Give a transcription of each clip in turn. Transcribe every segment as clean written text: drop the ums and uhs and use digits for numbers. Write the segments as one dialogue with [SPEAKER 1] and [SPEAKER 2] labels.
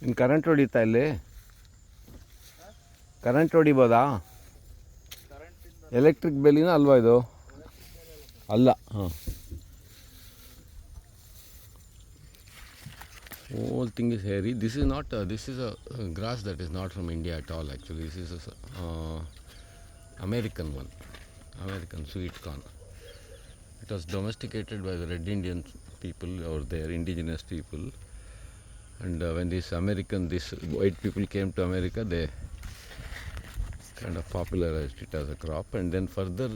[SPEAKER 1] ಇನ್ನು ಕರೆಂಟ್ ಹೊಡಿತಾ ಇಲ್ಲಿ? ಕರೆಂಟ್ ಹೊಡಿಬೋದಾ? ಎಲೆಕ್ಟ್ರಿಕ್ ಬೇಲಿನ ಅಲ್ವಾ ಇದು? ಅಲ್ಲ. ಹಾಂ, whole thing is hairy. This is not this is a grass that is not from India at all. Actually, this is a American one, American sweet corn. It was domesticated by the Red Indian people over there, indigenous people. And when these white people came to America, they kind of popularized it as a crop. And then further,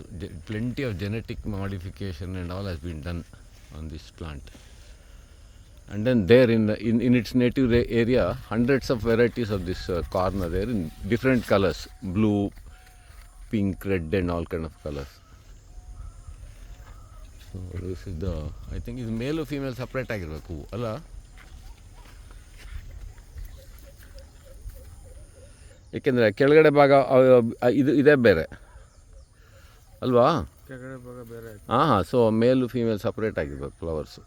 [SPEAKER 1] plenty of genetic modification and all has been done on this plant. And then there in its native area, hundreds of varieties of this corn are there in different colors, blue, pink, red and all kind of colors. So this is the, I think is male or female separate ಆಗಿರಬೇಕು ಅಲ್ಲ? ಏಕೆಂದರೆ ಕೆಳಗಡೆ ಭಾಗ ಇದೇ ಬೇರೆ ಅಲ್ವಾ?
[SPEAKER 2] ಕೆಳಗಡೆ ಭಾಗ ಬೇರೆ.
[SPEAKER 1] ಹಾಂ ಹಾಂ, ಸೊ ಮೇಲು ಫೀಮೇಲ್ ಸಪ್ರೇಟ್ ಆಗಿರ್ಬೇಕು ಫ್ಲವರ್ಸು.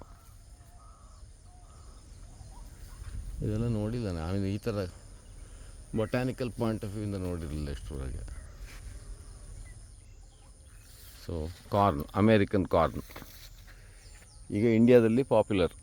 [SPEAKER 1] ಇದೆಲ್ಲ ನೋಡಿಲ್ಲ ನಾನು, ಈ ಥರ ಬೊಟ್ಯಾನಿಕಲ್ ಪಾಯಿಂಟ್ ಆಫ್ ವ್ಯೂಯಿಂದ ನೋಡಿರಲಿಲ್ಲ ಇಷ್ಟರೊಳಗೆ. ಸೊ ಕಾರ್ನ್, ಅಮೇರಿಕನ್ ಕಾರ್ನ್ ಈಗ ಇಂಡಿಯಾದಲ್ಲಿ ಪಾಪ್ಯುಲರ್.